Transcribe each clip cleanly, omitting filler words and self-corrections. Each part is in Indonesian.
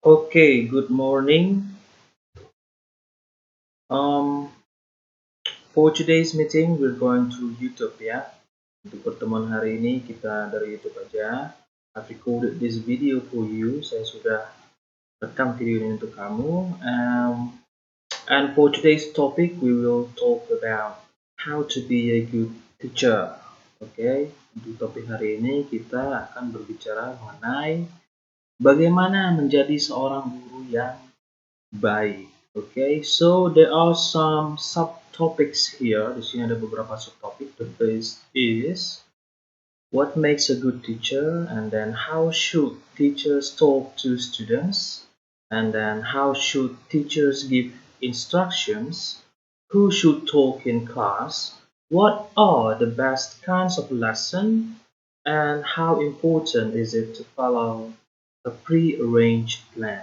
Okay, good morning. Um, for today's meeting, we're going to YouTube ya. Untuk pertemuan hari ini kita dari YouTube aja. I've recorded this video for you. Saya sudah rekam video ini untuk kamu. And for today's topic, we will talk about how to be a good teacher. Okay, untuk topik hari ini kita akan berbicara mengenai bagaimana menjadi seorang guru yang baik. Okay, so there are some subtopics here. Di sini ada beberapa subtopik. The first is what makes a good teacher, and then how should teachers talk to students, and then how should teachers give instructions, who should talk in class, what are the best kinds of lesson, and how important is it to follow a pre-arranged plan.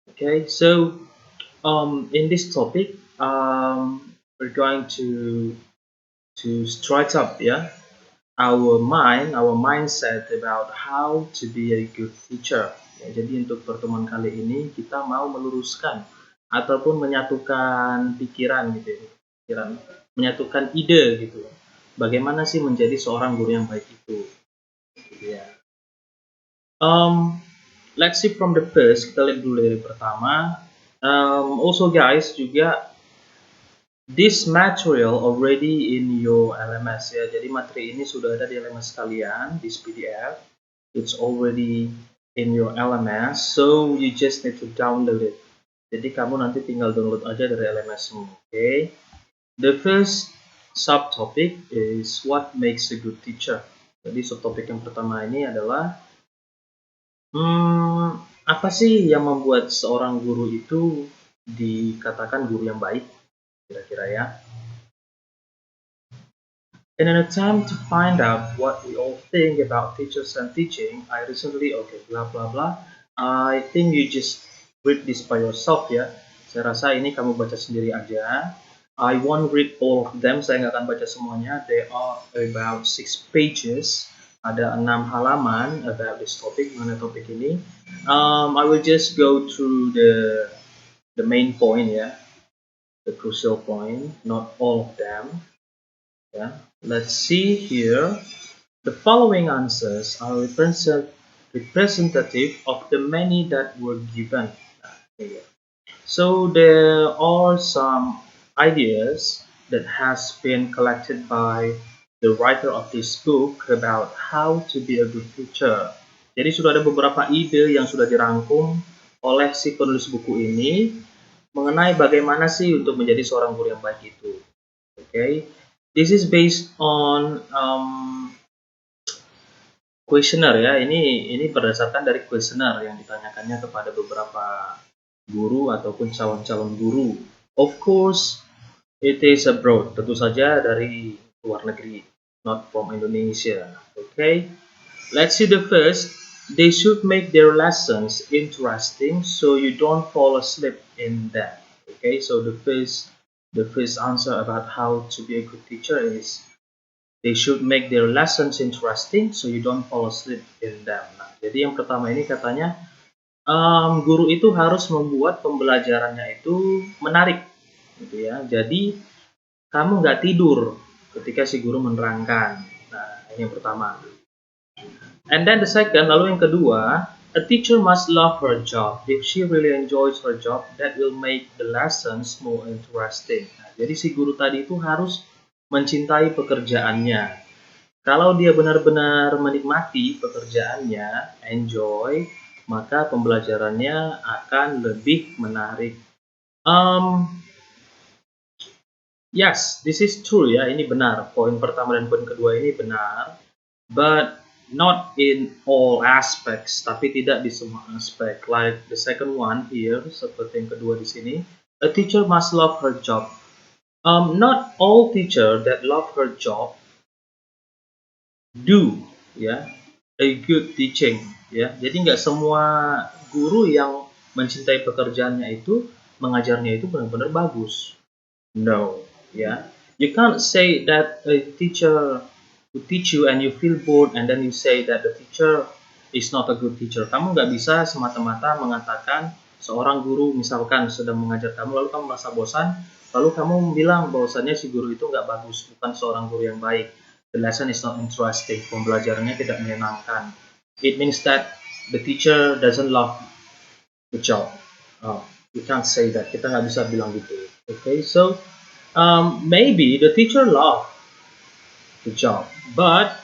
Okay, so in this topic, we're going to strike up, our mindset about how to be a good teacher. Ya, jadi untuk pertemuan kali ini kita mau meluruskan ataupun menyatukan pikiran gitu ya, menyatukan ide gitu. Bagaimana sih menjadi seorang guru yang baik itu? Gitu ya. Let's see from the first. Kita lihat dulu dari pertama. Also guys, juga this material already in your LMS ya. Jadi materi ini sudah ada di LMS kalian, this PDF. It's already in your LMS, so you just need to download it. Jadi kamu nanti tinggal download aja dari LMS-mu, okay? The first subtopic is what makes a good teacher. Jadi subtopik yang pertama ini adalah apa sih yang membuat seorang guru itu dikatakan guru yang baik? Kira-kira ya. In an attempt to find out what we all think about teachers and teaching, I recently, blah blah blah. I think you just read this by yourself ya. Saya rasa ini kamu baca sendiri aja. I won't read all of them. Saya nggak akan baca semuanya. There are about 6 pages. Ada 6 halaman about this topic, mengenai topik ini. I will just go through the main point ya, the crucial point, not all of them. Yeah. Let's see here. The following answers are representative of the many that were given. So there are some ideas that has been collected by the writer of this book about how to be a good teacher. Jadi sudah ada beberapa ide yang sudah dirangkum oleh si penulis buku ini mengenai bagaimana sih untuk menjadi seorang guru yang baik itu. Okay. This is based on questionnaire ya. Ini berdasarkan dari questionnaire yang ditanyakannya kepada beberapa guru ataupun calon-calon guru. Of course, it is abroad. Tentu saja dari luar negeri, not from Indonesia. Okay, let's see the first. They should make their lessons interesting so you don't fall asleep in them. Okay, so the first answer about how to be a good teacher is they should make their lessons interesting so you don't fall asleep in them. Nah, jadi yang pertama ini katanya guru itu harus membuat pembelajarannya itu menarik, gitu ya. Jadi kamu nggak tidur ketika si guru menerangkan. Nah, ini yang pertama. And then the second, lalu yang kedua, a teacher must love her job. If she really enjoys her job, that will make the lessons more interesting. Nah, jadi si guru tadi itu harus mencintai pekerjaannya. Kalau dia benar-benar menikmati pekerjaannya, enjoy, maka pembelajarannya akan lebih menarik. Yes, this is true ya, ini benar. Poin pertama dan poin kedua ini benar. But not in all aspects, tapi tidak di semua aspek. Like the second one here, seperti yang kedua di sini, a teacher must love her job. Not all teacher that love her job do ya a good teaching ya. Jadi nggak semua guru yang mencintai pekerjaannya itu mengajarnya itu benar-benar bagus. No, ya. You can't say that a teacher who teach you and you feel bored and then you say that the teacher is not a good teacher. Kamu nggak bisa semata-mata mengatakan seorang guru misalkan sedang mengajar kamu lalu kamu merasa bosan, lalu kamu bilang bahwasannya si guru itu nggak bagus, bukan seorang guru yang baik. The lesson is not interesting. Pembelajarannya tidak menyenangkan. It means that the teacher doesn't love the job. Oh, you can't say that. Kita nggak bisa bilang gitu. Okay, so maybe the teacher love the job, but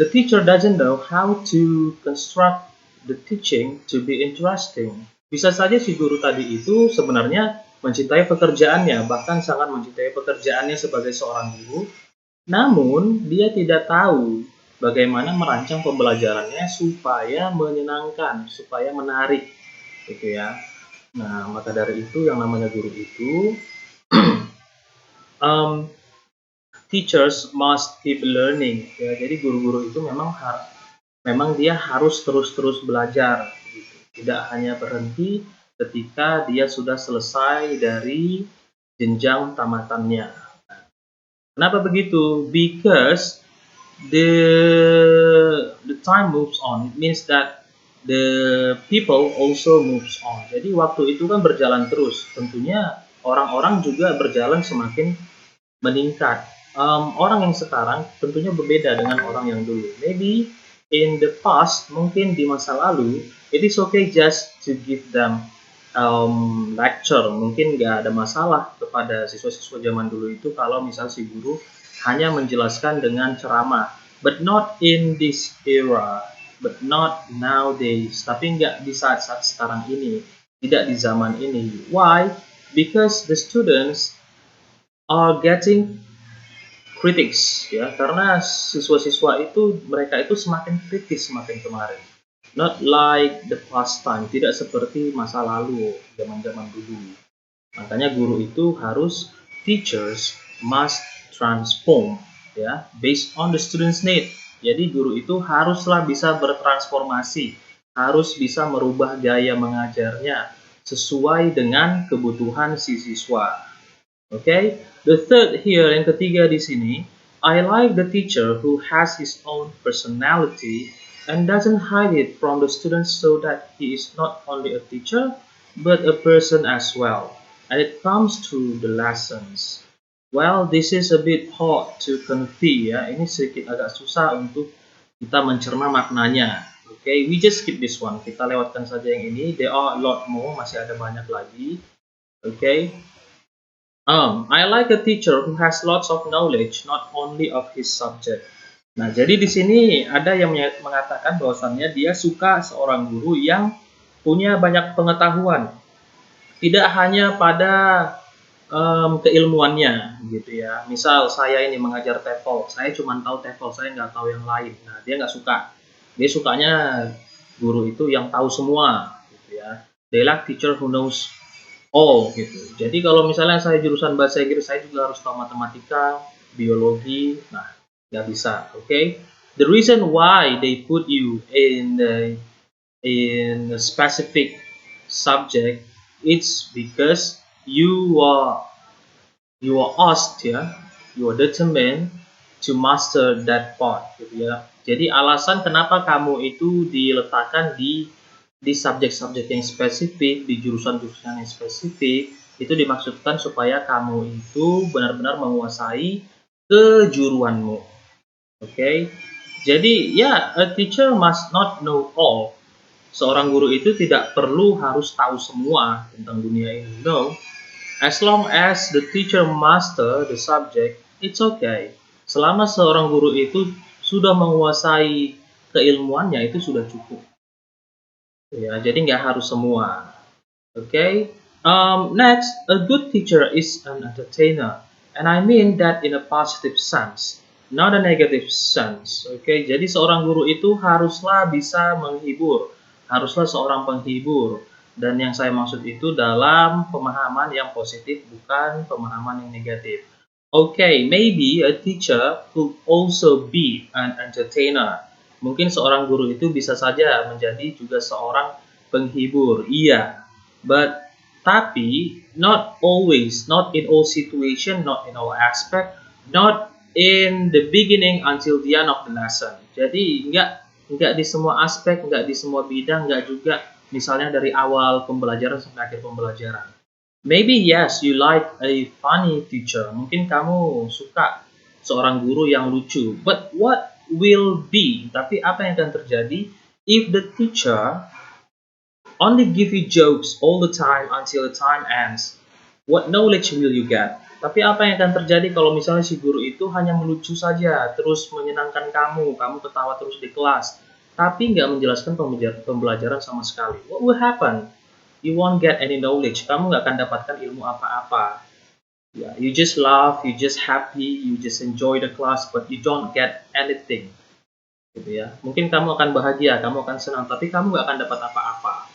the teacher doesn't know how to construct the teaching to be interesting. Bisa saja si guru tadi itu sebenarnya mencintai pekerjaannya, bahkan sangat mencintai pekerjaannya sebagai seorang guru, namun dia tidak tahu bagaimana merancang pembelajarannya supaya menyenangkan, supaya menarik, gitu ya. Nah, maka dari itu yang namanya guru itu teachers must keep learning. Ya, jadi guru-guru itu memang dia harus terus-terus belajar, gitu. Tidak hanya berhenti ketika dia sudah selesai dari jenjang tamatannya. Kenapa begitu? Because the time moves on. It means that the people also moves on. Jadi waktu itu kan berjalan terus. Tentunya orang-orang juga berjalan semakin meningkat. Orang yang sekarang tentunya berbeda dengan orang yang dulu. Maybe in the past, mungkin di masa lalu, it is okay just to give them lecture. Mungkin nggak ada masalah kepada siswa-siswa zaman dulu itu kalau misal si guru hanya menjelaskan dengan ceramah. But not in this era, but not nowadays. Tapi nggak di saat-saat sekarang ini, tidak di zaman ini. Why? Because the students are getting critics, ya, karena siswa-siswa itu mereka itu semakin kritis semakin kemarin. Not like the past time, tidak seperti masa lalu, zaman-zaman dulu. Makanya guru itu harus, teachers must transform, ya, based on the students' need. Jadi guru itu haruslah bisa bertransformasi, harus bisa merubah gaya mengajarnya sesuai dengan kebutuhan si siswa. Okay, the third here, yang ketiga di sini, I like the teacher who has his own personality and doesn't hide it from the students so that he is not only a teacher but a person as well. And it comes to the lessons. Well, this is a bit hard to convey, ya. Ini sedikit agak susah untuk kita mencerna maknanya. Okay, we just skip this one. Kita lewatkan saja yang ini. There are a lot more, masih ada banyak lagi. Okay. I like a teacher who has lots of knowledge, not only of his subject. Nah, jadi di sini ada yang mengatakan bahwasannya dia suka seorang guru yang punya banyak pengetahuan, tidak hanya pada keilmuannya, gitu ya. Misal saya ini mengajar TEFL, saya cuma tahu TEFL, saya nggak tahu yang lain. Nah, dia nggak suka. Dia sukanya guru itu yang tahu semua, gitu ya. They like teacher who knows gitu. Jadi kalau misalnya saya jurusan bahasa Inggris, saya juga harus tahu matematika, biologi. Nah, nggak bisa. Okay? The reason why they put you in a specific subject, it's because you are asked, ya, you are determined to master that part, gitu ya. Jadi alasan kenapa kamu itu diletakkan di subjek-subjek yang spesifik, di jurusan-jurusan yang spesifik, itu dimaksudkan supaya kamu itu benar-benar menguasai kejuruanmu. Okay? Jadi, ya, a teacher must not know all. Seorang guru itu tidak perlu harus tahu semua tentang dunia ini. No. As long as the teacher master the subject, it's okay. Selama seorang guru itu sudah menguasai keilmuannya, itu sudah cukup. Ya, jadi nggak harus semua. Okay. Next, a good teacher is an entertainer, and I mean that in a positive sense, not a negative sense. Okay. Jadi seorang guru itu haruslah bisa menghibur, haruslah seorang penghibur. Dan yang saya maksud itu dalam pemahaman yang positif, bukan pemahaman yang negatif. Okay, maybe a teacher could also be an entertainer. Mungkin seorang guru itu bisa saja menjadi juga seorang penghibur, iya. Tapi not always, not in all situation, not in all aspect, not in the beginning until the end of the lesson. Jadi nggak di semua aspek, nggak di semua bidang, nggak juga misalnya dari awal pembelajaran sampai akhir pembelajaran. Maybe yes, you like a funny teacher. Mungkin kamu suka seorang guru yang lucu. But what will be? Tapi apa yang akan terjadi if the teacher only give you jokes all the time until the time ends? What knowledge will you get? Tapi apa yang akan terjadi kalau misalnya si guru itu hanya melucu saja, terus menyenangkan kamu ketawa terus di kelas, tapi nggak menjelaskan pembelajaran sama sekali? What will happen? You won't get any knowledge. Kamu nggak akan dapatkan ilmu apa-apa. Yeah, you just laugh, you just happy, you just enjoy the class, but you don't get anything. Gitu ya. Mungkin kamu akan bahagia, kamu akan senang, tapi kamu nggak akan dapat apa-apa.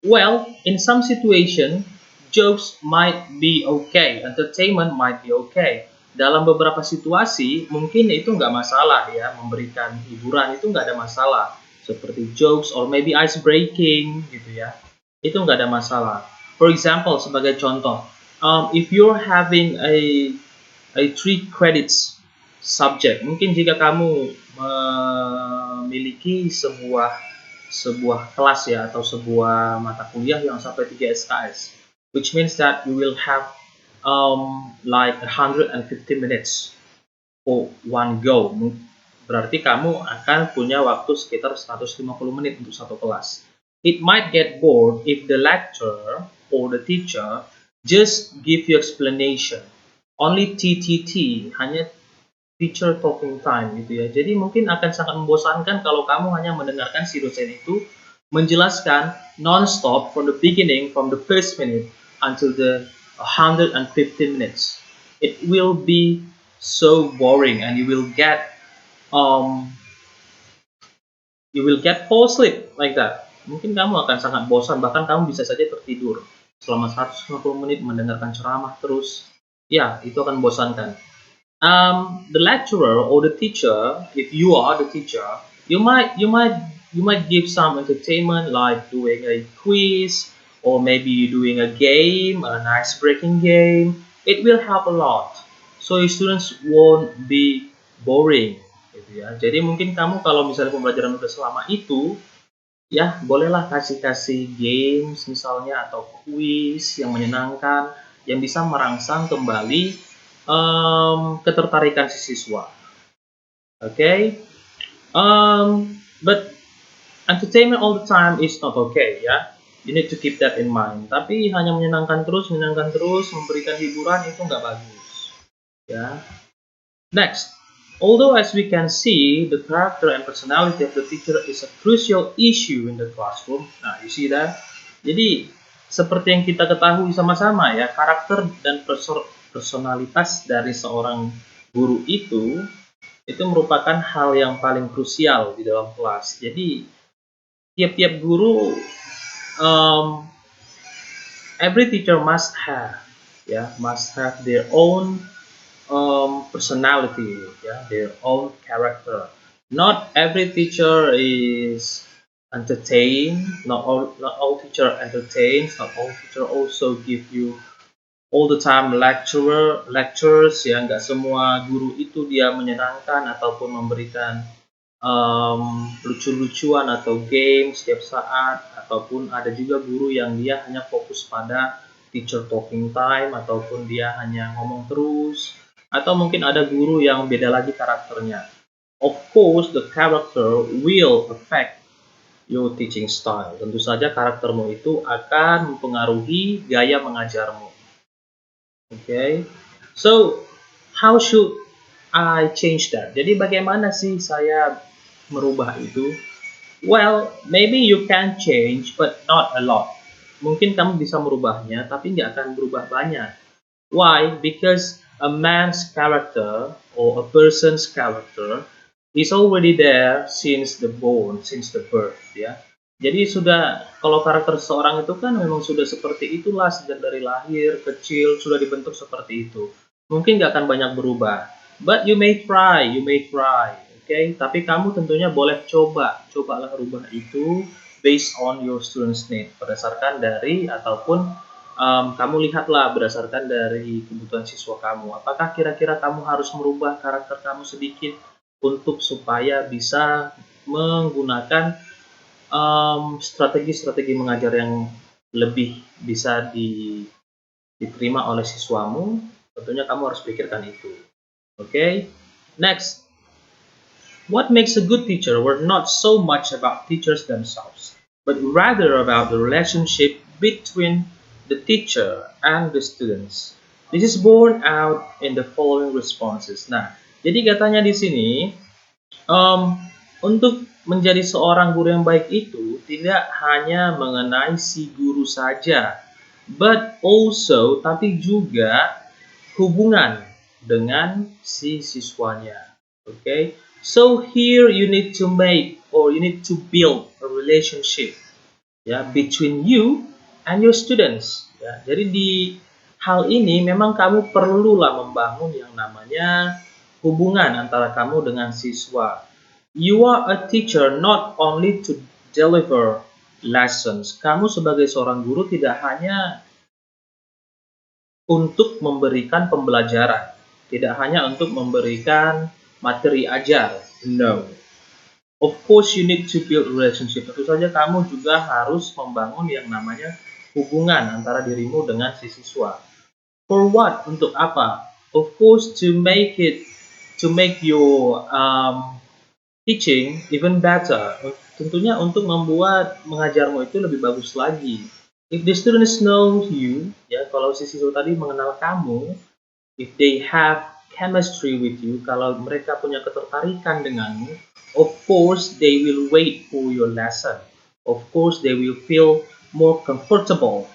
Well, in some situation, jokes might be okay, entertainment might be okay. Dalam beberapa situasi, mungkin itu nggak masalah ya, memberikan hiburan itu nggak ada masalah. Seperti jokes or maybe ice breaking gitu ya. Itu nggak ada masalah. For example, sebagai contoh, if you're having a 3 credits subject, mungkin jika kamu memiliki sebuah kelas ya atau sebuah mata kuliah yang sampai 3 SKS, which means that you will have like 150 minutes for one go. Berarti kamu akan punya waktu sekitar 150 menit untuk satu kelas. It might get bored if the lecturer or the teacher just give you explanation. Only TTT, hanya teacher talking time gitu ya. Jadi mungkin akan sangat membosankan kalau kamu hanya mendengarkan si dosen itu menjelaskan non-stop from the beginning, from the first minute until the 150 minutes. It will be so boring and you will get fall asleep like that. Mungkin kamu akan sangat bosan, bahkan kamu bisa saja tertidur selama 150 menit mendengarkan ceramah terus. Ya, itu akan membosankan. The lecturer or the teacher, if you are the teacher, you might give some entertainment like doing a quiz or maybe doing a game, an ice breaking game. It will help a lot, so your students won't be boring gitu ya. Jadi mungkin kamu kalau misalnya pembelajaran udah selama itu, ya bolehlah kasih games misalnya atau quiz yang menyenangkan yang bisa merangsang kembali ketertarikan si siswa. Okay, but entertainment all the time is not okay ya. You need to keep that in mind. Tapi hanya menyenangkan terus, memberikan hiburan itu nggak bagus. Ya. Next, although as we can see, the character and personality of the teacher is a crucial issue in the classroom. Nah, you see that? Jadi seperti yang kita ketahui sama-sama ya, karakter dan personalitas dari seorang guru itu merupakan hal yang paling krusial di dalam kelas. Jadi tiap-tiap guru, every teacher must have their own personality, their own character. Not every teacher is entertain. Not all teacher entertains. Not all teacher also give you all the time lectures ya. Nggak semua guru itu dia menyenangkan ataupun memberikan lucu-lucuan atau game setiap saat, ataupun ada juga guru yang dia hanya fokus pada teacher talking time ataupun dia hanya ngomong terus, atau mungkin ada guru yang beda lagi karakternya. Of course, the character will affect your teaching style. Tentu saja karaktermu itu akan mempengaruhi gaya mengajarmu. Okay, so how should I change that? Jadi bagaimana sih saya merubah itu? Well, maybe you can change, but not a lot. Mungkin kamu bisa merubahnya, tapi nggak akan berubah banyak. Why? Because a man's character or a person's character is already there since the birth, ya. Jadi kalau karakter seseorang itu kan memang sudah seperti itulah sejak dari lahir, kecil, sudah dibentuk seperti itu. Mungkin nggak akan banyak berubah. But you may try. Okay? Tapi kamu tentunya boleh cobalah rubah itu based on your student's need, berdasarkan dari ataupun kamu lihatlah berdasarkan dari kebutuhan siswa kamu. Apakah kira-kira kamu harus merubah karakter kamu sedikit untuk supaya bisa menggunakan strategi-strategi mengajar yang lebih bisa diterima oleh siswamu, tentunya kamu harus pikirkan itu. Okay? Next, what makes a good teacher were not so much about teachers themselves, but rather about the relationship between the teacher and the students. This is borne out in the following responses. Nah, jadi katanya di sini, untuk menjadi seorang guru yang baik itu tidak hanya mengenai si guru saja, but also tapi juga hubungan dengan si siswanya. Okay, so here you need to make or you need to build a relationship ya between you and your students. Ya, jadi di hal ini memang kamu perlulah membangun yang namanya hubungan antara kamu dengan siswa. You are a teacher not only to deliver lessons. Kamu sebagai seorang guru tidak hanya untuk memberikan pembelajaran, tidak hanya untuk memberikan materi ajar. No. Of course you need to build relationship. Tentu saja kamu juga harus membangun yang namanya hubungan antara dirimu dengan si siswa. For what? Untuk apa? Of course to make your teaching even better. Tentunya untuk membuat mengajarmu itu lebih bagus lagi. If the students know you, ya kalau si siswa tadi mengenal kamu, if they have chemistry with you, kalau mereka punya ketertarikan denganmu, of course they will wait for your lesson. Of course they will feel more comfortable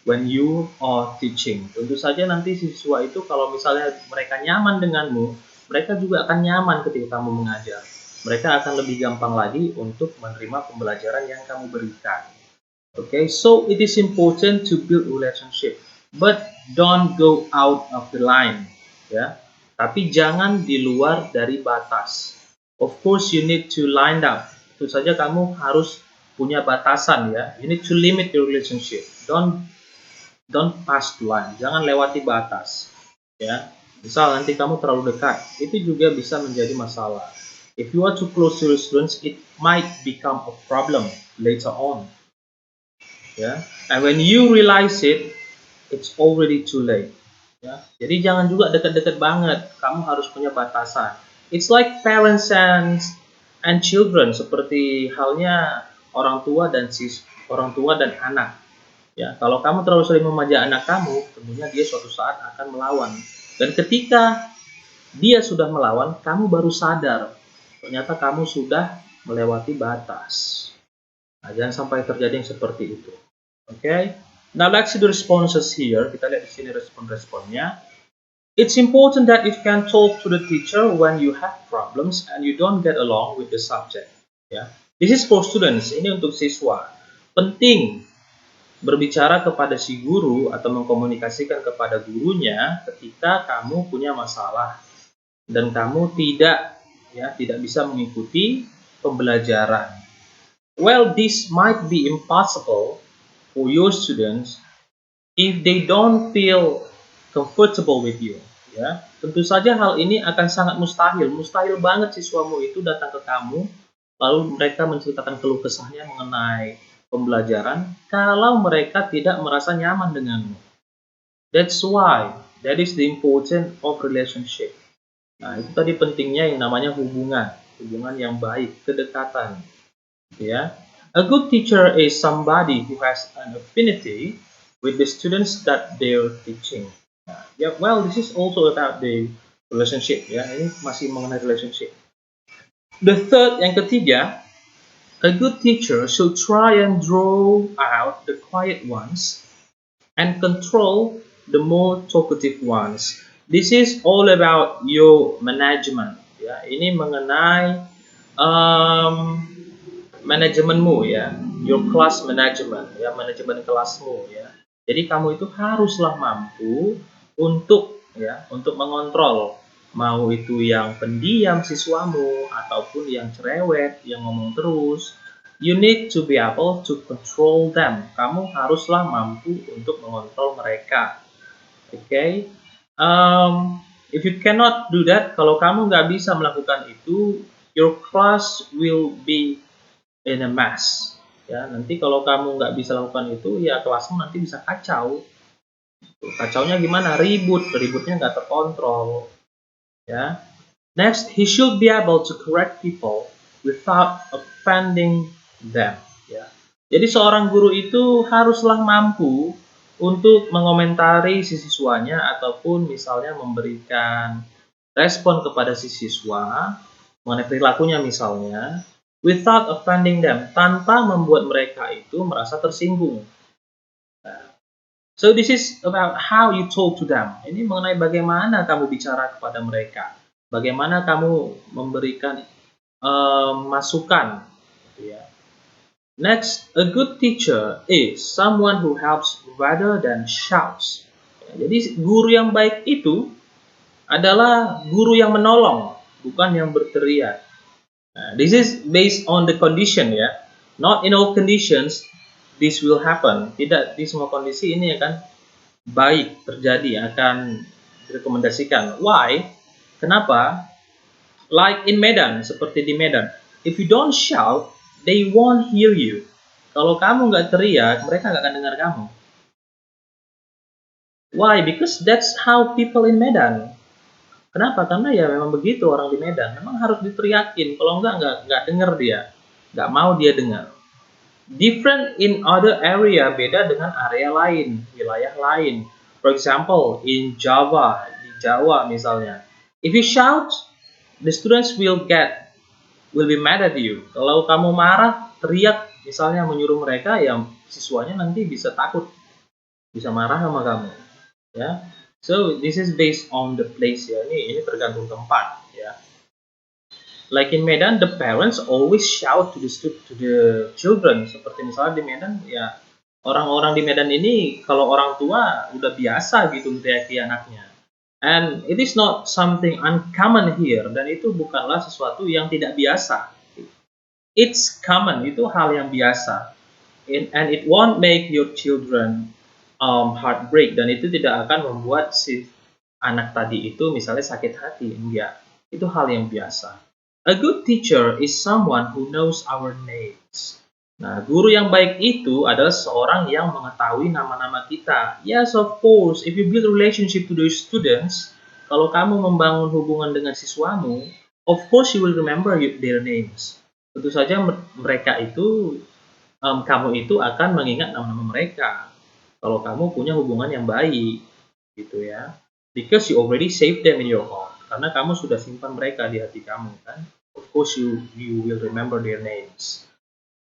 when you are teaching. Tentu saja nanti siswa itu kalau misalnya mereka nyaman denganmu, mereka juga akan nyaman ketika kamu mengajar. Mereka akan lebih gampang lagi untuk menerima pembelajaran yang kamu berikan. Okay, so it is important to build relationship, but don't go out of the line. Ya, tapi jangan di luar dari batas. Of course, you need to line up. Tentu saja kamu harus punya batasan ya. You need to limit your relationship. Don't pass the line. Jangan lewati batas. Ya, misal nanti kamu terlalu dekat, itu juga bisa menjadi masalah. If you are too close to your students, it might become a problem later on. Ya, and when you realize it, it's already too late. Ya, jadi jangan juga dekat-dekat banget. Kamu harus punya batasan. It's like parents and children, seperti halnya orang tua dan anak. Ya, kalau kamu terlalu sering memanja anak kamu, tentunya dia suatu saat akan melawan. Dan ketika dia sudah melawan, kamu baru sadar ternyata kamu sudah melewati batas. Nah, jangan sampai terjadi yang seperti itu. Okay, now let's see the responses here. Kita lihat di sini respon-responnya. It's important that you can talk to the teacher when you have problems and you don't get along with the subject. Ya, this is for students. Ini untuk siswa. Penting berbicara kepada si guru atau mengkomunikasikan kepada gurunya ketika kamu punya masalah dan kamu tidak bisa mengikuti pembelajaran. Well, this might be impossible for your students if they don't feel comfortable with you. Ya, tentu saja hal ini akan sangat mustahil banget siswamu itu datang ke kamu lalu mereka menceritakan keluh kesahnya mengenai pembelajaran kalau mereka tidak merasa nyaman denganmu. That's why that is the importance of relationship. Nah, itu tadi pentingnya yang namanya hubungan yang baik, kedekatan. Ya. A good teacher is somebody who has an affinity with the students that they're teaching. Yeah, well, this is also about the relationship. Ya, ini masih mengenai relationship. The third, yang ketiga, a good teacher should try and draw out the quiet ones and control the more talkative ones. This is all about your management. Ya, ini mengenai manajemenmu ya, your class management ya, manajemen kelasmu ya. Jadi kamu itu haruslah mampu untuk mengontrol mau itu yang pendiam siswamu ataupun yang cerewet, yang ngomong terus. You need to be able to control them. Kamu haruslah mampu untuk mengontrol mereka. Okay? If you cannot do that, kalau kamu nggak bisa melakukan itu, your class will be in a mess. Ya, nanti kalau kamu nggak bisa lakukan itu, ya kelasmu nanti bisa kacau. Kacaunya gimana? Ributnya nggak terkontrol. Ya. Next, he should be able to correct people without offending them. Ya. Jadi seorang guru itu haruslah mampu untuk mengomentari si siswanya ataupun misalnya memberikan respon kepada si siswa mengenai perilakunya misalnya, without offending them, tanpa membuat mereka itu merasa tersinggung. So this is about how you talk to them. Ini mengenai bagaimana kamu bicara kepada mereka, bagaimana kamu memberikan masukan. Gitu ya. Next, a good teacher is someone who helps rather than shouts. Jadi guru yang baik itu adalah guru yang menolong, bukan yang berteriak. This is based on the condition ya. Not in all conditions this will happen. Tidak di semua kondisi ini akan baik terjadi, akan direkomendasikan. Why? Kenapa? Like in Medan, seperti di Medan. If you don't shout, they won't hear you. Kalau kamu nggak teriak, mereka nggak akan dengar kamu. Why? Because that's how people in Medan. Kenapa? Karena ya memang begitu orang di Medan. Memang harus diteriakin. Kalau nggak dengar dia. Nggak mau dia dengar. Different in other area, beda dengan area lain, wilayah lain. For example, in Java, di Jawa misalnya. If you shout, the students will be mad at you. Kalau kamu marah, teriak, misalnya menyuruh mereka, ya siswanya nanti bisa takut, bisa marah sama kamu. Ya, so this is based on the place ya. Ini tergantung tempat ya. Like in Medan, the parents always shout to the children. Seperti misalnya di Medan ya, orang-orang di Medan ini kalau orang tua udah biasa gitu teriaki anaknya. And it is not something uncommon here, dan itu bukanlah sesuatu yang tidak biasa. It's common, itu hal yang biasa. And it won't make your children heartbreak, dan itu tidak akan membuat si anak tadi itu misalnya sakit hati. Enggak, itu hal yang biasa. A good teacher is someone who knows our names. Nah, guru yang baik itu adalah seorang yang mengetahui nama-nama kita. Yes, of course, if you build a relationship to those students, kalau kamu membangun hubungan dengan siswamu, of course you will remember their names. Tentu saja mereka itu, kamu itu akan mengingat nama-nama mereka. Kalau kamu punya hubungan yang baik, gitu ya. Because you already saved them in your heart. Karena kamu sudah simpan mereka di hati kamu, kan. Of course you will remember their names.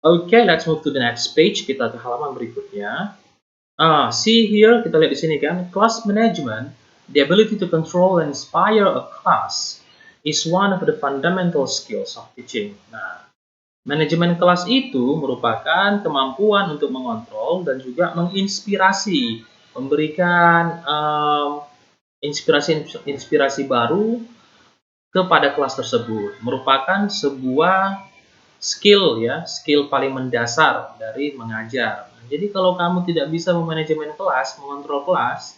Okay, let's move to the next page. Kita ke halaman berikutnya. See here, kita lihat di sini kan, class management, the ability to control and inspire a class is one of the fundamental skills of teaching. Nah, manajemen kelas itu merupakan kemampuan untuk mengontrol dan juga menginspirasi, memberikan inspirasi baru kepada kelas tersebut. Merupakan sebuah skill ya, skill paling mendasar dari mengajar. Jadi kalau kamu tidak bisa memanajemen kelas, mengontrol kelas,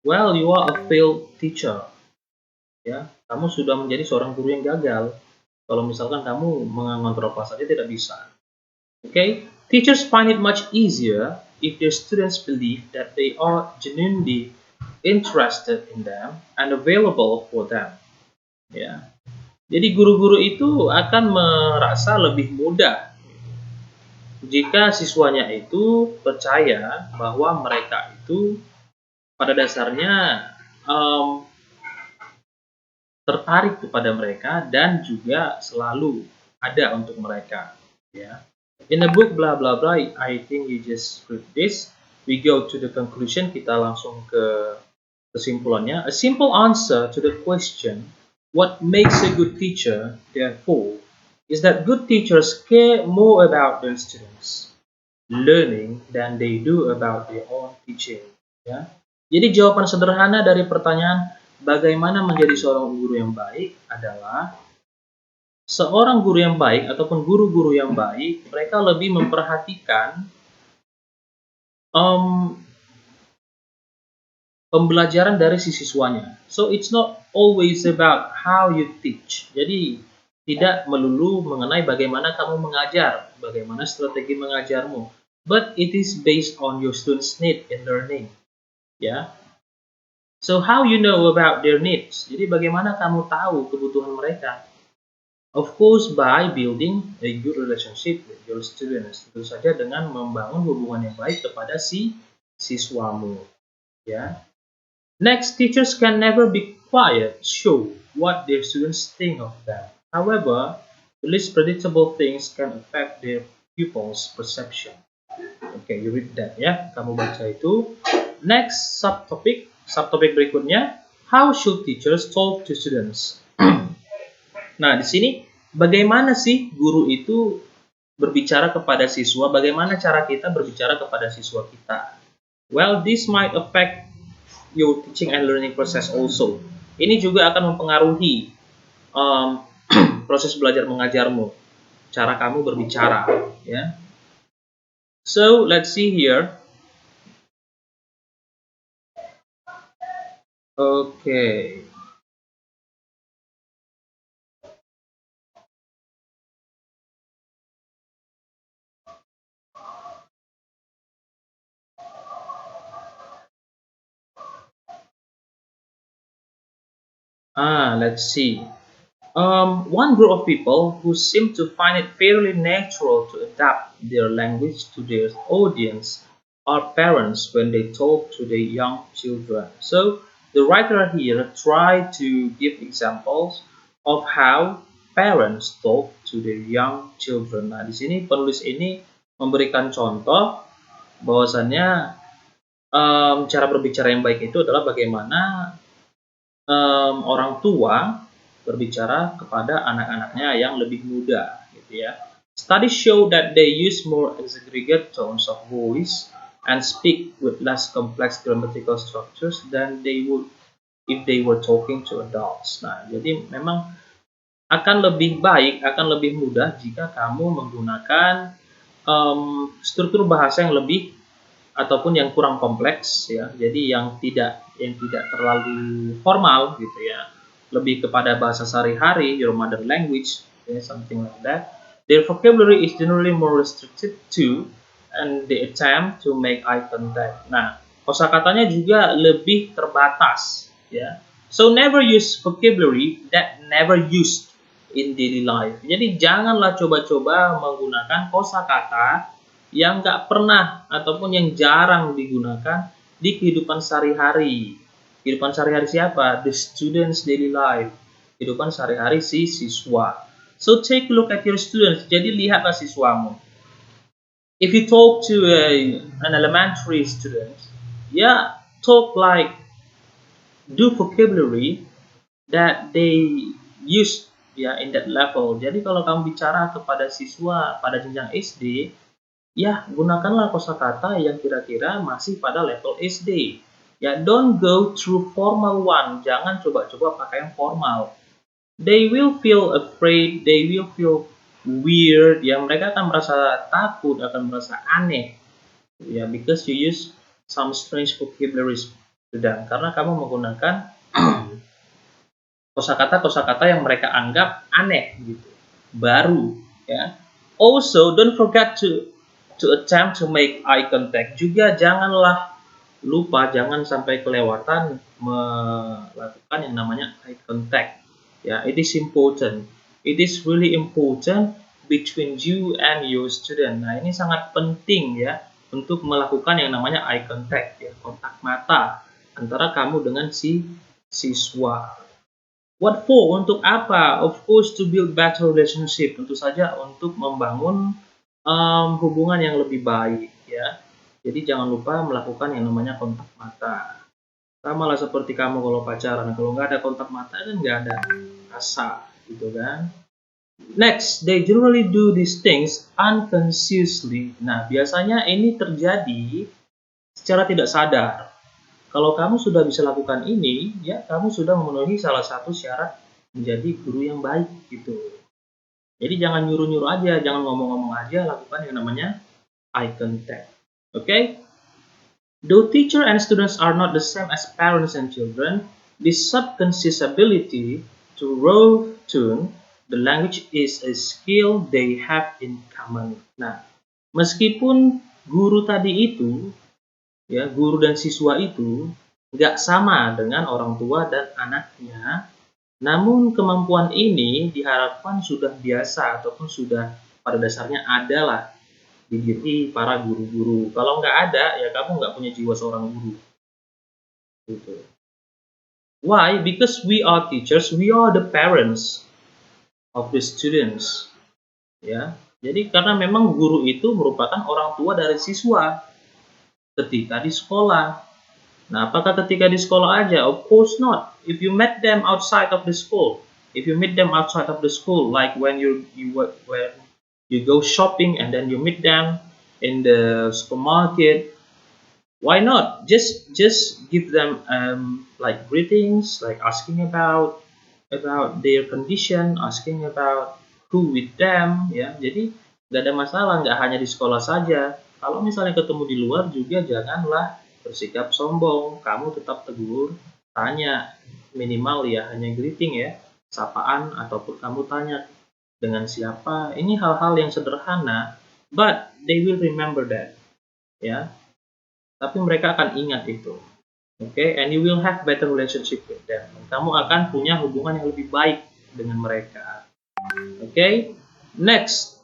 well, you are a failed teacher. Ya, kamu sudah menjadi seorang guru yang gagal. Kalau misalkan kamu mengontrol kelas saja tidak bisa. Okay? Teachers find it much easier if their students believe that they are genuinely interested in them and available for them. Ya. Jadi guru-guru itu akan merasa lebih mudah jika siswanya itu percaya bahwa mereka itu pada dasarnya tertarik kepada mereka dan juga selalu ada untuk mereka. Ya. In the book blah blah blah, I think you just read this. We go to the conclusion, kita langsung ke kesimpulannya. A simple answer to the question, what makes a good teacher, therefore, is that good teachers care more about their students learning than they do about their own teaching. Ya. Jadi jawaban sederhana dari pertanyaan bagaimana menjadi seorang guru yang baik adalah seorang guru yang baik ataupun guru-guru yang baik, mereka lebih memperhatikan pembelajaran dari si siswanya. So it's not always about how you teach. Jadi tidak melulu mengenai bagaimana kamu mengajar, bagaimana strategi mengajarmu, but it is based on your students' need in learning. Ya. So how you know about their needs? Jadi bagaimana kamu tahu kebutuhan mereka? Of course, by building a good relationship with your students. Tentu saja dengan membangun hubungan yang baik kepada si siswamu. Ya. Next, teachers can never be quiet, show what their students think of them. However, the least predictable things can affect their pupils' perception. Okay, you read that ya. Kamu baca itu. Next, subtopik berikutnya, how should teachers talk to students? Nah, di sini bagaimana sih guru itu berbicara kepada siswa? Bagaimana cara kita berbicara kepada siswa kita? Well, this might affect your teaching and learning process also. Ini juga akan mempengaruhi proses belajar mengajarmu, cara kamu berbicara, ya. So let's see here. Okay. Let's see. One group of people who seem to find it fairly natural to adapt their language to their audience are parents when they talk to their young children. So the writer here tried to give examples of how parents talk to their young children. Nah, di sini penulis ini memberikan contoh bahwasannya cara berbicara yang baik itu adalah bagaimana orang tua berbicara kepada anak-anaknya yang lebih muda, gitu ya. Studies show that they use more exaggerated tones of voice and speak with less complex grammatical structures than they would if they were talking to adults. Nah, jadi memang akan lebih baik, akan lebih mudah jika kamu menggunakan struktur bahasa yang lebih ataupun yang kurang kompleks, ya. Jadi yang tidak terlalu formal, gitu ya. Lebih kepada bahasa sehari-hari, your mother language, something like that. Their vocabulary is generally more restricted to, and they attempt to make eye contact. Nah, kosakatanya juga lebih terbatas, ya. So never use vocabulary that never used in daily life. Jadi janganlah coba-coba menggunakan kosakata yang nggak pernah ataupun yang jarang digunakan di kehidupan sehari-hari. Kehidupan sehari-hari siapa? The students' daily life. Kehidupan sehari-hari si siswa. So take a look at your students. Jadi lihatlah siswamu. If you talk to an elementary student, yeah, talk like, do vocabulary that they use in that level. Jadi kalau kamu bicara kepada siswa pada jenjang SD, ya, gunakanlah kosakata yang kira-kira masih pada level SD. Ya, don't go through formal one. Jangan coba-coba pakai yang formal. They will feel afraid, they will feel weird. Ya, mereka akan merasa takut, akan merasa aneh. Ya, because you use some strange vocabularies to them. Karena kamu menggunakan kosakata-kosakata yang mereka anggap aneh gitu. Baru, ya. Also, don't forget to attempt to make eye contact. Juga janganlah lupa, jangan sampai kelewatan melakukan yang namanya eye contact. Ya, it is important. It is really important between you and your student. Nah, ini sangat penting ya untuk melakukan yang namanya eye contact, ya, kontak mata antara kamu dengan si siswa. What for? Untuk apa? Of course, to build better relationship. Tentu saja untuk membangun hubungan yang lebih baik, ya. Jadi jangan lupa melakukan yang namanya kontak mata. Sama lah seperti kamu kalau pacaran, kalau nggak ada kontak mata kan nggak ada rasa, gitu kan. Next, they generally do these things unconsciously. Nah, biasanya ini terjadi secara tidak sadar. Kalau kamu sudah bisa lakukan ini, ya kamu sudah memenuhi salah satu syarat menjadi guru yang baik, gitu. Jadi jangan nyuruh-nyuruh aja, jangan ngomong-ngomong aja, lakukan yang namanya eye contact. Okay? Though teacher and students are not the same as parents and children, this subconscious ability to raw tune The language is a skill they have in common. Nah, meskipun guru tadi itu, ya, guru dan siswa itu nggak sama dengan orang tua dan anaknya, namun kemampuan ini diharapkan sudah biasa ataupun sudah pada dasarnya adalah di diri para guru-guru. Kalau nggak ada, ya kamu nggak punya jiwa seorang guru. Gitu. Why? Because we are teachers, we are the parents of the students. Ya, jadi karena memang guru itu merupakan orang tua dari siswa ketika di sekolah. Nah, apakah ketika di sekolah aja? Of course not. If you met them outside of the school, like when you go shopping and then you meet them in the supermarket, why not? Just give them like greetings, like asking about their condition, asking about who with them, ya. Jadi nggak ada masalah, nggak hanya di sekolah saja. Kalau misalnya ketemu di luar juga janganlah bersikap sombong. Kamu tetap tegur, tanya, minimal ya hanya greeting ya, sapaan ataupun kamu tanya dengan siapa. Ini hal-hal yang sederhana, but they will remember that, ya. Tapi mereka akan ingat itu. Okay, and you will have better relationship with them. Kamu akan punya hubungan yang lebih baik dengan mereka. Okay, next.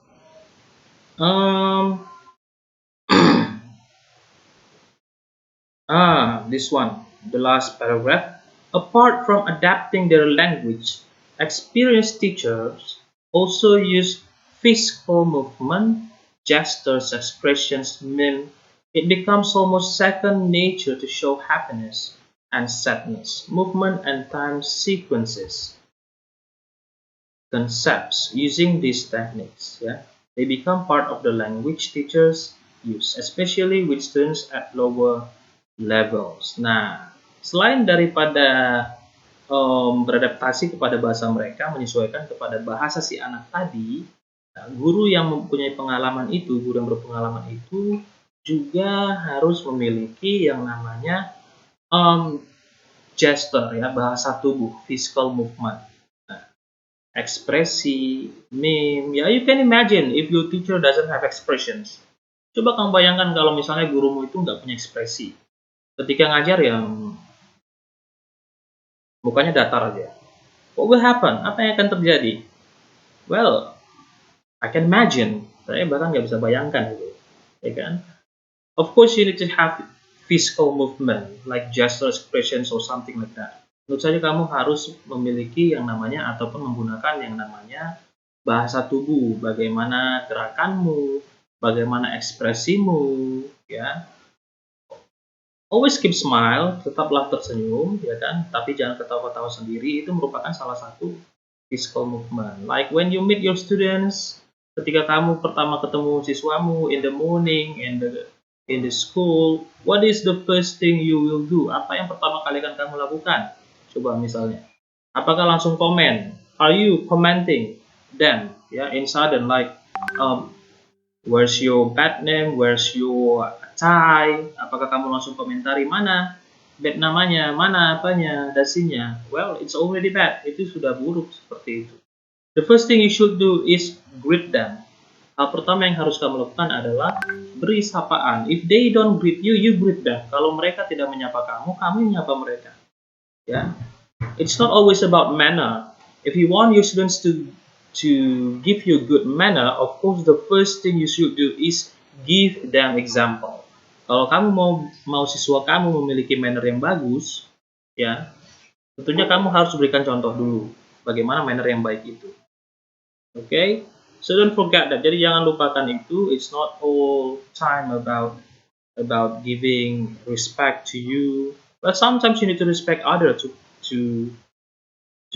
This one, the last paragraph. Apart from adapting their language, experienced teachers also use physical movement, gestures, expressions, mime. It becomes almost second nature to show happiness and sadness, movement and time sequences, concepts using these techniques. Yeah, they become part of the language teachers use, especially with students at lower levels. Nah, selain daripada beradaptasi kepada bahasa mereka, menyesuaikan kepada bahasa si anak tadi, nah, guru yang mempunyai pengalaman itu, guru yang berpengalaman itu juga harus memiliki yang namanya gesture, ya, bahasa tubuh, physical movement, nah, ekspresi, meme. Ya, you can imagine if your teacher doesn't have expressions. Coba kamu bayangkan kalau misalnya gurumu itu nggak punya ekspresi. Ketika ngajar ya mukanya datar aja. What will happen? Apa yang akan terjadi? Well, I can imagine. Saya bahkan nggak bisa bayangkan gitu, ya kan? Of course, you need to have physical movement, like gesture, expressions, or something like that. Menurut saya kamu harus memiliki yang namanya ataupun menggunakan yang namanya bahasa tubuh, bagaimana gerakanmu, bagaimana ekspresimu, ya. Always keep smile, tetaplah tersenyum, ya kan? Tapi jangan ketawa-ketawa sendiri. Itu merupakan salah satu physical movement. Like when you meet your students, ketika kamu pertama ketemu siswamu in the morning, in the school, what is the first thing you will do? Apa yang pertama kali akan kamu lakukan? Coba misalnya, apakah langsung komen? Are you commenting them? Ya, in sudden like, where's your bed name? Where's your tie? Apakah kamu langsung komentari mana bed namanya, mana apanya, dasinya? Well, it's already bad. Itu sudah buruk seperti itu. The first thing you should do is greet them. Hal pertama yang harus kamu lakukan adalah beri sapaan. If they don't greet you, you greet them. Kalau mereka tidak menyapa kamu, kamu menyapa mereka. Ya, it's not always about manner. If you want your students to give you good manner, of course the first thing you should do is give them example. Kalau kamu mau siswa kamu memiliki manner yang bagus, ya, tentunya kamu harus berikan contoh dulu bagaimana manner yang baik itu. Okay? So don't forget that. Jadi jangan lupakan itu. It's not all time about giving respect to you, but sometimes you need to respect others to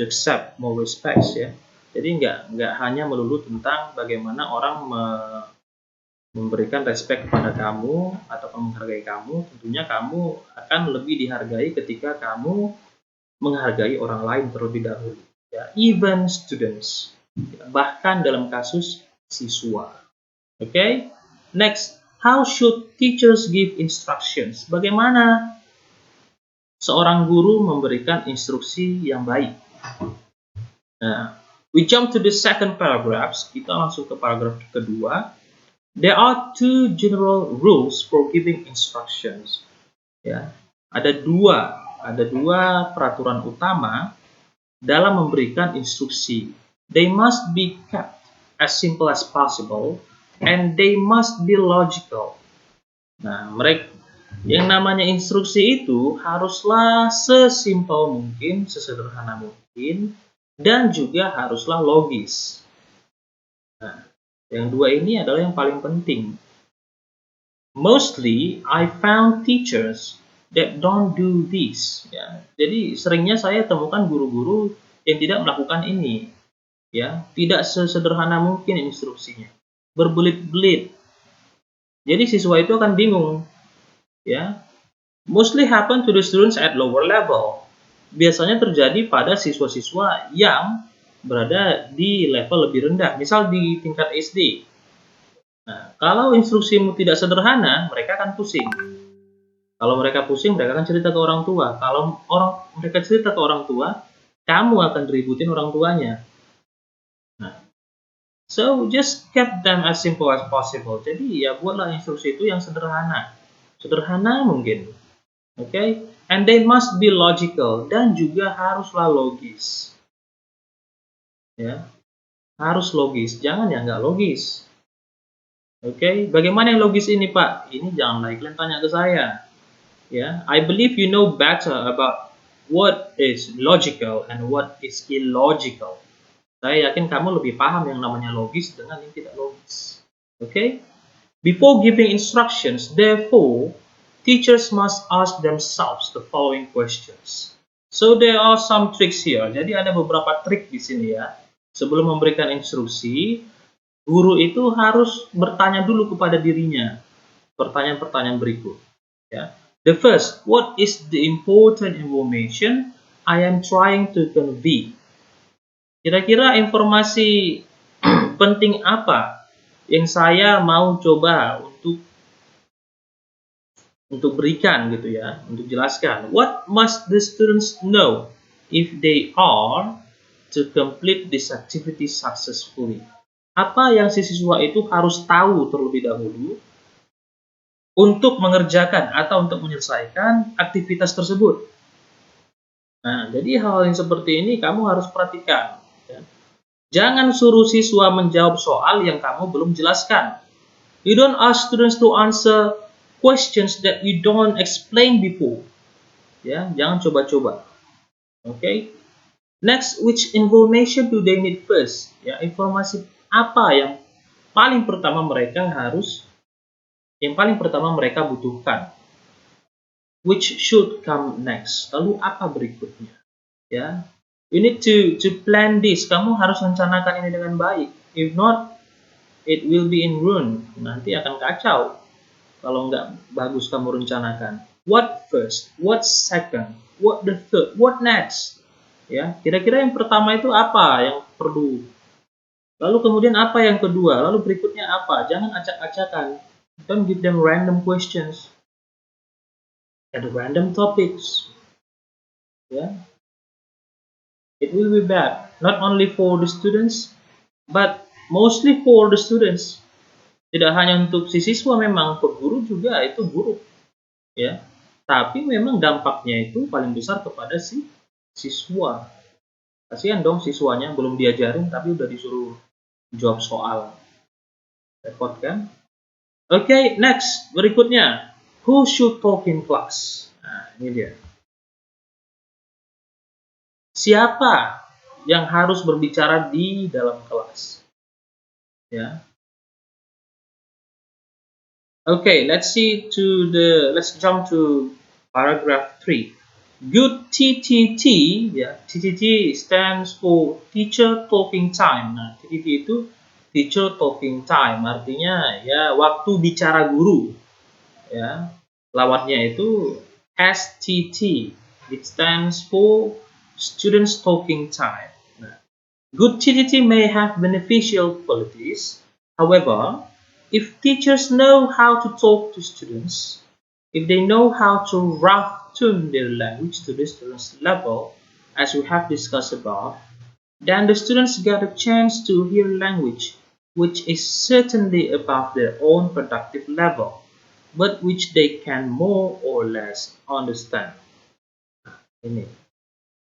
accept more respects, ya. Jadi nggak hanya melulu tentang bagaimana orang memberikan respect kepada kamu atau menghargai kamu. Tentunya kamu akan lebih dihargai ketika kamu menghargai orang lain terlebih dahulu. Ya, even students. Bahkan dalam kasus siswa. Okay? Next, how should teachers give instructions? Bagaimana seorang guru memberikan instruksi yang baik? Nah, We jump to the second paragraph. Kita langsung ke paragraf kedua. There are two general rules for giving instructions. Ya, ada dua peraturan utama dalam memberikan instruksi. They must be kept as simple as possible and they must be logical. Nah, yang namanya instruksi itu haruslah sesimpel mungkin, sesederhana mungkin, dan juga haruslah logis. Nah, yang dua ini adalah yang paling penting. Mostly, I found teachers that don't do this. Ya, jadi seringnya saya temukan guru-guru yang tidak melakukan ini. Ya, tidak sesederhana mungkin instruksinya, berbelit-belit. Jadi siswa itu akan bingung. Ya, mostly happen to the students at lower level. Biasanya terjadi pada siswa-siswa yang berada di level lebih rendah, misal di tingkat SD. Nah, kalau instruksimu tidak sederhana, mereka akan pusing. Kalau mereka pusing, mereka akan cerita ke orang tua. Kalau mereka cerita ke orang tua, kamu akan ributin orang tuanya. Nah, so just keep them as simple as possible. Jadi ya buatlah instruksi itu yang sederhana. Sederhana mungkin. Okay? And they must be logical, dan juga haruslah logis. Ya. Harus logis, jangan yang nggak logis. Okay? Bagaimana yang logis ini, Pak? Ini jangan lagi kalian tanya ke saya. Ya, I believe you know better about what is logical and what is illogical. Saya yakin kamu lebih paham yang namanya logis dengan yang tidak logis. Okay? Before giving instructions, therefore, teachers must ask themselves the following questions. So there are some tricks here. Jadi ada beberapa trik di sini ya. Sebelum memberikan instruksi, guru itu harus bertanya dulu kepada dirinya pertanyaan-pertanyaan berikut. Ya. The first, what is the important information I am trying to convey? Kira-kira informasi penting apa yang saya mau coba untuk berikan gitu ya, untuk jelaskan. What must the students know if they are to complete this activity successfully? Apa yang si siswa itu harus tahu terlebih dahulu untuk mengerjakan atau untuk menyelesaikan aktivitas tersebut. Nah, jadi hal yang seperti ini kamu harus perhatikan. Ya. Jangan suruh siswa menjawab soal yang kamu belum jelaskan. You don't ask students to answer questions that you don't explain before. Ya, jangan coba-coba. Okay. Next, which information do they need first? Ya, informasi apa yang paling pertama mereka butuhkan? Which should come next? Lalu apa berikutnya? Ya, you need to plan this. Kamu harus rencanakan ini dengan baik. If not, it will be in ruin. Nanti akan kacau kalau nggak bagus kamu rencanakan. What first? What second? What the third? What next? Ya, kira-kira yang pertama itu apa yang perlu? Lalu kemudian apa yang kedua? Lalu berikutnya apa? Jangan acak-acakan. Don't give them random questions and random topics. Ya. It will be bad, not only for the students, but mostly for the students. Tidak hanya untuk si siswa, memang guru juga itu buruk, ya. Tapi memang dampaknya itu paling besar kepada si siswa. Kasihan dong siswanya, belum diajarin tapi udah disuruh jawab soal. Repot kan? Oke, next, berikutnya. Who should talk in class? Nah, ini dia. Siapa yang harus berbicara di dalam kelas? Ya. Okay, let's jump to paragraph 3. Good TTT, ya. TTT stands for Teacher Talking Time. Nah, TTT itu Teacher Talking Time, artinya ya waktu bicara guru. Ya. Lawatnya itu STT. It stands for Students Talking Time. Nah, good TTT may have beneficial qualities. However, if teachers know how to talk to students, if they know how to rough tune their language to the students' level, as we have discussed above, then the students get a chance to hear language, which is certainly above their own productive level, but which they can more or less understand. Ini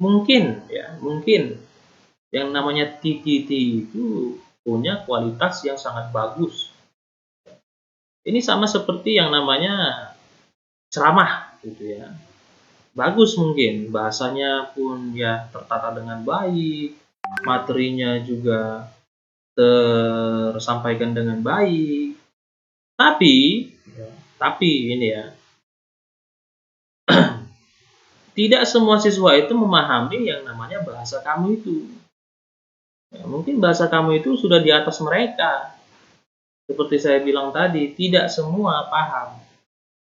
mungkin ya, mungkin yang namanya TTT itu punya kualitas yang sangat bagus. Ini sama seperti yang namanya ceramah gitu ya. Bagus mungkin, bahasanya pun ya tertata dengan baik, materinya juga tersampaikan dengan baik. Tapi ini ya, tidak semua siswa itu memahami yang namanya bahasa kamu itu. Ya, mungkin bahasa kamu itu sudah di atas mereka. Seperti saya bilang tadi, tidak semua paham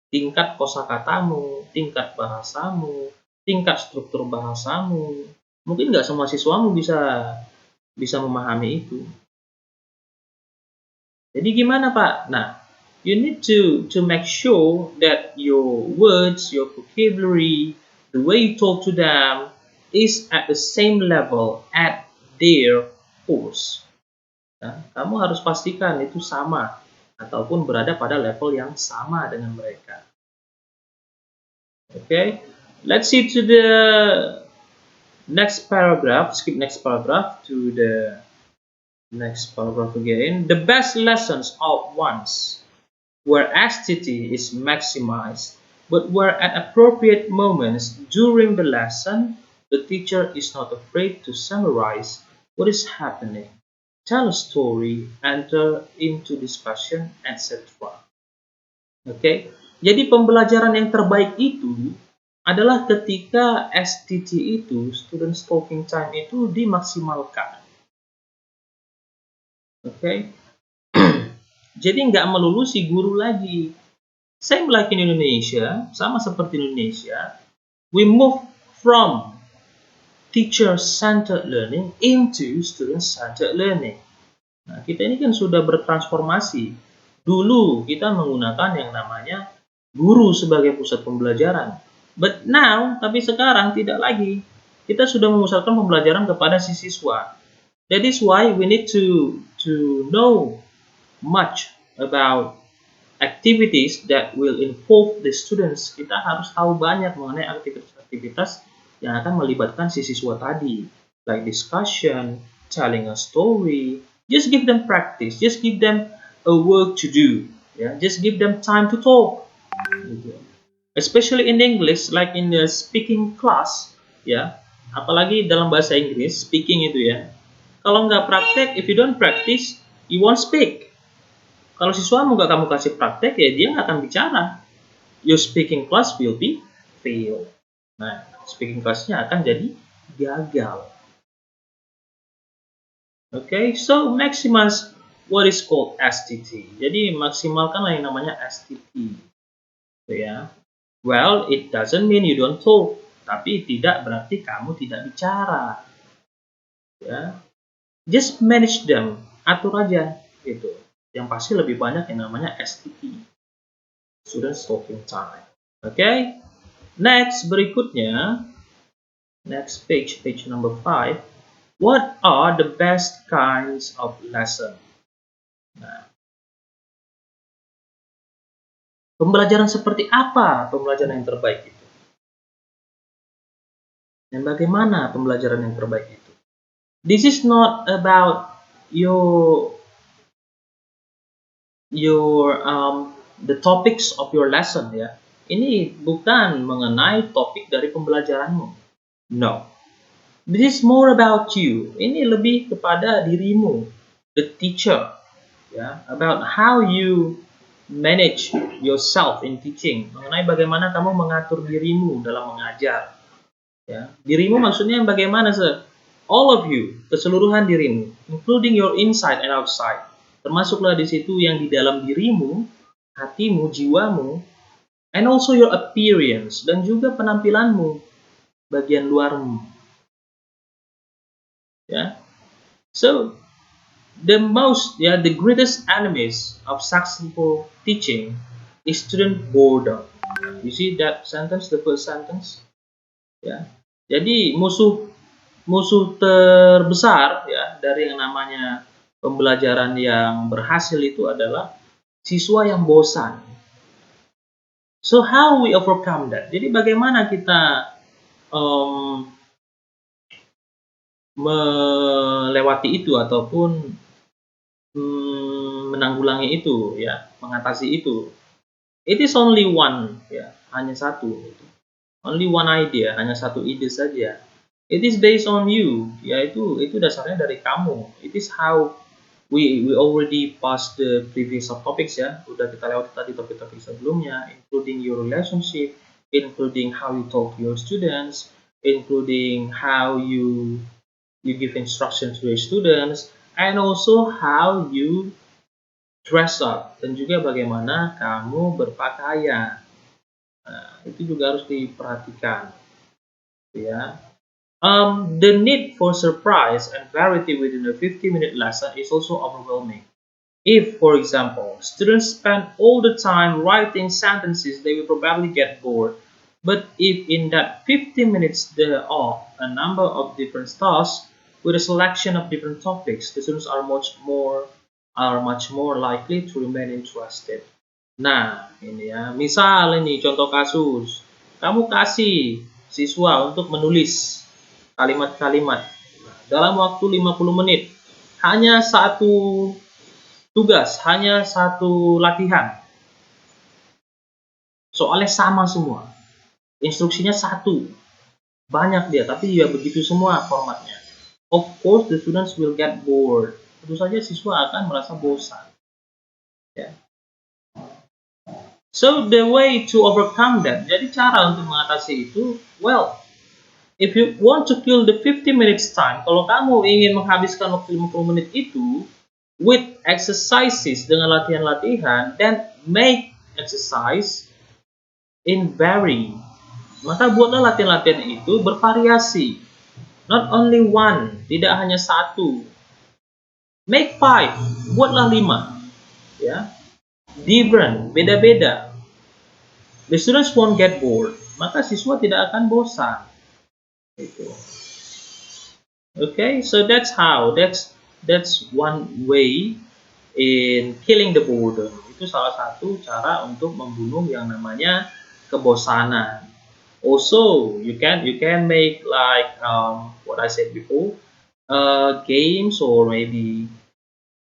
tingkat kosakatamu, tingkat bahasamu, tingkat struktur bahasamu. Mungkin nggak semua siswamu bisa memahami itu. Jadi gimana Pak? Nah, you need to make sure that your words, your vocabulary, the way you talk to them is at the same level at their course. Nah, kamu harus pastikan itu sama ataupun berada pada level yang sama dengan mereka. Okay, let's see to the next paragraph. Skip next paragraph to the next paragraph again. The best lessons of ones where STT is maximized, but where at appropriate moments during the lesson, the teacher is not afraid to summarize what is happening, tell a story, enter into discussion, etc. Okay? Jadi pembelajaran yang terbaik itu adalah ketika STT itu, student talking time itu dimaksimalkan. Okay? Jadi nggak melulu si guru lagi. Same like in Indonesia, sama seperti Indonesia, we move from teacher-centered learning into student-centered learning. Nah, kita ini kan sudah bertransformasi. Dulu kita menggunakan yang namanya guru sebagai pusat pembelajaran. But now, tapi sekarang tidak lagi. Kita sudah memusatkan pembelajaran kepada si siswa. That is why we need to know much about activities that will involve the students. Kita harus tahu banyak mengenai aktivitas-aktivitas yang akan melibatkan si siswa tadi, like discussion, telling a story. Just give them practice, just give them a work to do, yeah. Just give them time to talk. Especially in English, like in the speaking class, ya. Apalagi dalam bahasa Inggris, speaking itu ya. Kalau nggak praktek, if you don't practice, you won't speak. Kalau siswamu nggak kamu kasih praktek, ya dia nggak akan bicara. Your speaking class will be fail. Nah, speaking classnya akan jadi gagal. Okay, so maximize what is called STT. Jadi maksimalkanlah yang namanya STT. So, ya. Well, it doesn't mean you don't talk, tapi tidak berarti kamu tidak bicara. Ya. Just manage them, atur aja gitu. Yang pasti lebih banyak yang namanya STT, student talking time. Okay? Next, berikutnya, next page number 5. What are the best kinds of lesson? Nah, pembelajaran seperti apa pembelajaran yang terbaik itu? Dan bagaimana pembelajaran yang terbaik itu? This is not about the topics of your lesson ya. Ini bukan mengenai topik dari pembelajaranmu. No. This is more about you. Ini lebih kepada dirimu, the teacher. Ya, about how you manage yourself in teaching, mengenai bagaimana kamu mengatur dirimu dalam mengajar. Ya, dirimu maksudnya bagaimana, sir? All of you, keseluruhan dirimu, including your inside and outside. Termasuklah di situ yang di dalam dirimu, hatimu, jiwamu, and also your appearance, dan juga penampilanmu, bagian luarmu. Ya. So, the greatest enemies of successful teaching is student boredom. You see that sentence, the first sentence? Ya. Jadi musuh musuh terbesar ya dari yang namanya pembelajaran yang berhasil itu adalah siswa yang bosan. So how we overcome that? Jadi bagaimana kita melewati itu ataupun menanggulangi itu ya, mengatasi itu. It is only one ya, hanya satu. Only one idea, hanya satu ide saja. It is based on you, yaitu itu dasarnya dari kamu. It is how we already passed the previous topics ya. Udah kita lewati tadi topik-topik sebelumnya, including your relationship, including how you talk to your students, including how you give instructions to your students, and also how you dress up, dan juga bagaimana kamu berpakaian. Nah, itu juga harus diperhatikan, ya. The need for surprise and variety within a 50-minute lesson is also overwhelming. If, for example, students spend all the time writing sentences, they will probably get bored. But if in that 50 minutes there are a number of different tasks with a selection of different topics, the students are much more likely to remain interested. Nah, ini ya, misal ini contoh kasus, kamu kasih siswa untuk menulis kalimat-kalimat dalam waktu 50 menit, hanya satu tugas, hanya satu latihan. Soalnya sama semua, instruksinya satu, banyak dia, tapi ya begitu semua formatnya. Of course, the students will get bored. Tentu saja siswa akan merasa bosan. Ya. So the way to overcome that, jadi cara untuk mengatasi itu, well, if you want to kill the 50 minutes time, kalau kamu ingin menghabiskan waktu 50 menit itu with exercises, dengan latihan-latihan, then make exercise in varying. Maka buatlah latihan-latihan itu bervariasi. Not only one, tidak hanya satu. Make 5, buatlah 5. Ya. Different, beda-beda. The students won't get bored. Maka siswa tidak akan bosan. Gitu. Okay, so that's one way in killing the boredom. Itu salah satu cara untuk membunuh yang namanya kebosanan. Also, you can make like what I said before, games or maybe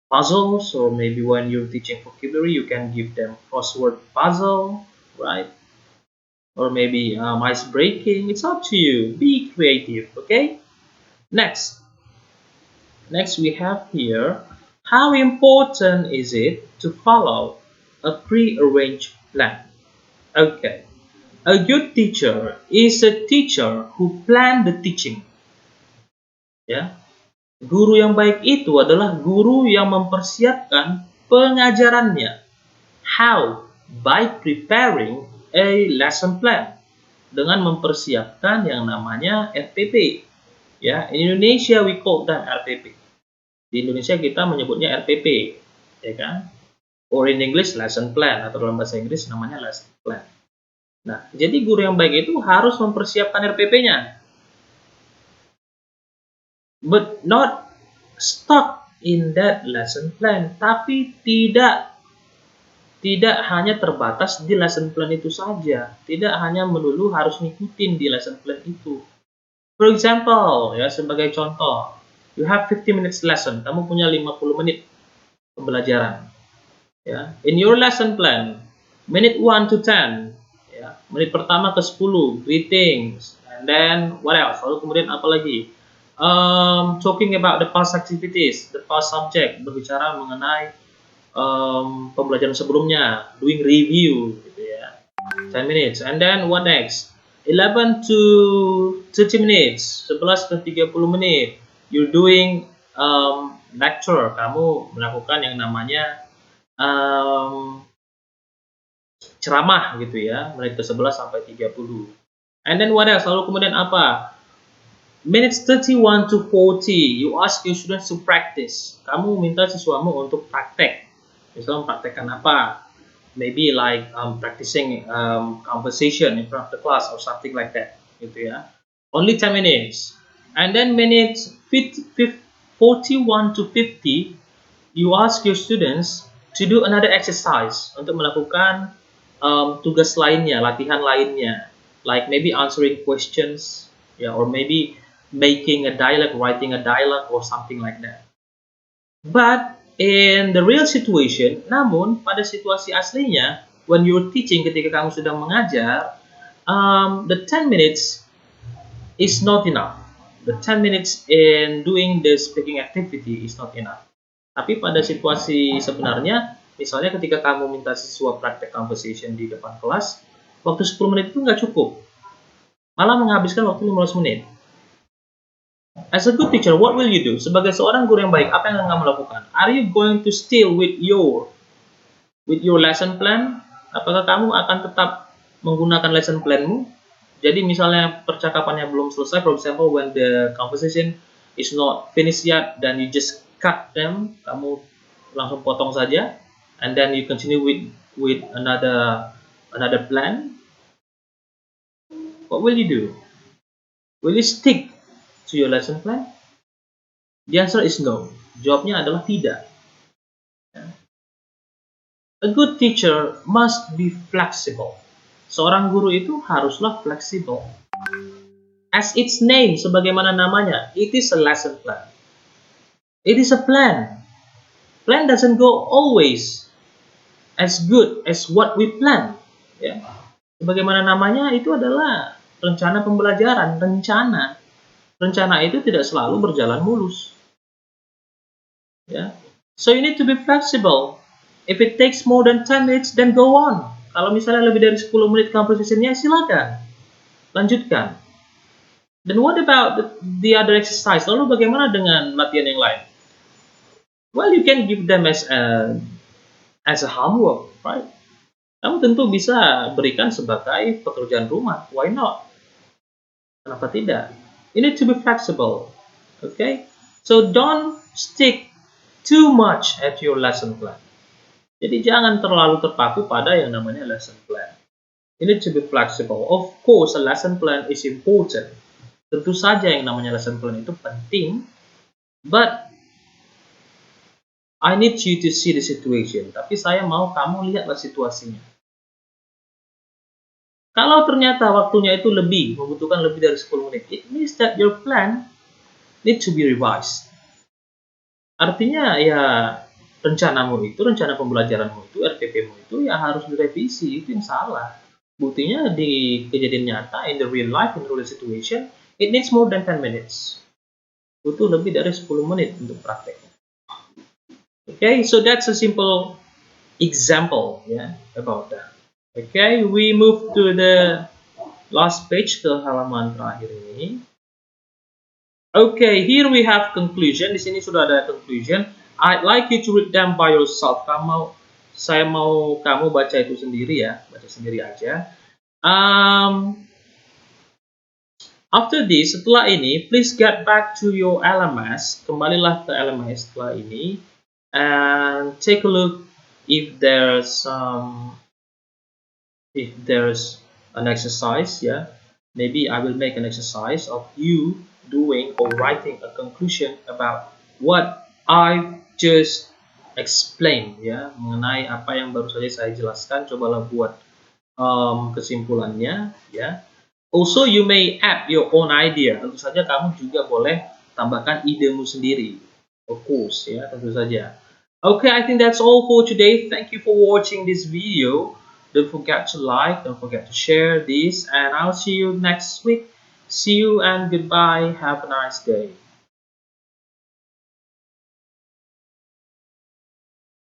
puzzles, or maybe when you're teaching vocabulary, you can give them crossword puzzle, right? Or maybe ice breaking. It's up to you. Be creative, okay? Next we have here, how important is it to follow a pre-arranged plan? Okay. A good teacher is a teacher who plan the teaching. Ya. Guru yang baik itu adalah guru yang mempersiapkan pengajarannya. How? By preparing a lesson plan. Dengan mempersiapkan yang namanya RPP. Ya, in Indonesia we call that RPP. Di Indonesia kita menyebutnya RPP, ya kan? Or in English lesson plan, atau dalam bahasa Inggris namanya lesson plan. Nah, jadi guru yang baik itu harus mempersiapkan RPP-nya. But not stuck in that lesson plan. Tapi tidak hanya terbatas di lesson plan itu saja. Tidak hanya melulu harus ngikutin di lesson plan itu. For example, ya sebagai contoh, you have 50 minutes lesson. Kamu punya 50 menit pembelajaran. Ya, in your lesson plan, minute 1 to 10. Menit pertama ke 10, greetings, and then what else? Lalu kemudian apa lagi? Talking about the past activities, the past subject, berbicara mengenai pembelajaran sebelumnya, doing review, gitu ya. 10 minutes, and then what next? 11 to 30 minutes, 11 ke 30 menit, you're doing lecture, kamu melakukan yang namanya ceramah gitu ya, menit ke 11 sampai 30. And then what else? Lalu kemudian apa? Minutes 31 to 40, you ask your students to practice. Kamu minta siswamu untuk praktek. Misalnya mempraktekkan apa? Maybe like practicing conversation in front of the class or something like that, gitu ya. Only 10 minutes. And then minutes 41 to 50, you ask your students to do another exercise untuk melakukan tugas lainnya, latihan lainnya, like maybe answering questions, yeah, or maybe making a dialogue, writing a dialogue, or something like that. But in the real situation, namun pada situasi aslinya, when you're teaching, ketika kamu sedang mengajar, the 10 minutes is not enough. The 10 minutes in doing the speaking activity is not enough. Tapi pada situasi sebenarnya, misalnya ketika kamu minta siswa praktek conversation di depan kelas, waktu 10 menit itu nggak cukup. Malah menghabiskan waktu 15 menit. As a good teacher, what will you do? Sebagai seorang guru yang baik, apa yang akan kamu lakukan? Are you going to still with your lesson plan? Apakah kamu akan tetap menggunakan lesson planmu? Jadi misalnya percakapannya belum selesai, for example, when the conversation is not finished yet, then you just cut them, kamu langsung potong saja, and then you continue with another plan. What will you do? Will you stick to your lesson plan? The answer is no. Jawabnya adalah tidak. A good teacher must be flexible. Seorang guru itu haruslah fleksibel. As its name, sebagaimana namanya, it is a lesson plan. It is a plan. Plan doesn't go always as good as what we plan. Ya. Sebagaimana namanya, itu adalah rencana pembelajaran, rencana. Rencana itu tidak selalu berjalan mulus. Ya. So you need to be flexible. If it takes more than 10 minutes, then go on. Kalau misalnya lebih dari 10 menit conversation-nya, silakan. Lanjutkan. Then what about the other exercise? Lalu bagaimana dengan latihan yang lain? Well, you can give them as a homework, right? Kamu tentu bisa berikan sebagai pekerjaan rumah. Why not? Kenapa tidak? You need to be flexible. Okay? So don't stick too much at your lesson plan. Jadi jangan terlalu terpaku pada yang namanya lesson plan. You need to be flexible. Of course, a lesson plan is important. Tentu saja yang namanya lesson plan itu penting. But I need you to see the situation. Tapi saya mau kamu lihatlah situasinya. Kalau ternyata waktunya itu membutuhkan lebih dari 10 menit, it means that your plan need to be revised. Artinya ya rencana pembelajaranmu itu, RPP-mu itu ya harus direvisi, itu yang salah. Buktinya di kejadian nyata, in the real life, in the real situation, it needs more than 10 minutes. Butuh lebih dari 10 menit untuk praktek. Okay, so that's a simple example about that. Okay, we move to the last page, ke halaman terakhir ini. Okay, here we have conclusion. Di sini sudah ada conclusion. I'd like you to read them by yourself. Saya mau kamu baca itu sendiri ya, baca sendiri aja. After this, setelah ini, please get back to your LMS. Kembalilah ke LMS setelah ini, and take a look if there's an exercise. Maybe I will make an exercise of you doing or writing a conclusion about what I just explained, mengenai apa yang baru saja saya jelaskan. Cobalah buat kesimpulannya, Also, you may add your own idea. Tentu saja kamu juga boleh tambahkan idemu sendiri, of course, tentu saja. Okay, I think that's all for today. Thank you for watching this video. Don't forget to like, don't forget to share this, and I'll see you next week. See you and goodbye. Have a nice day.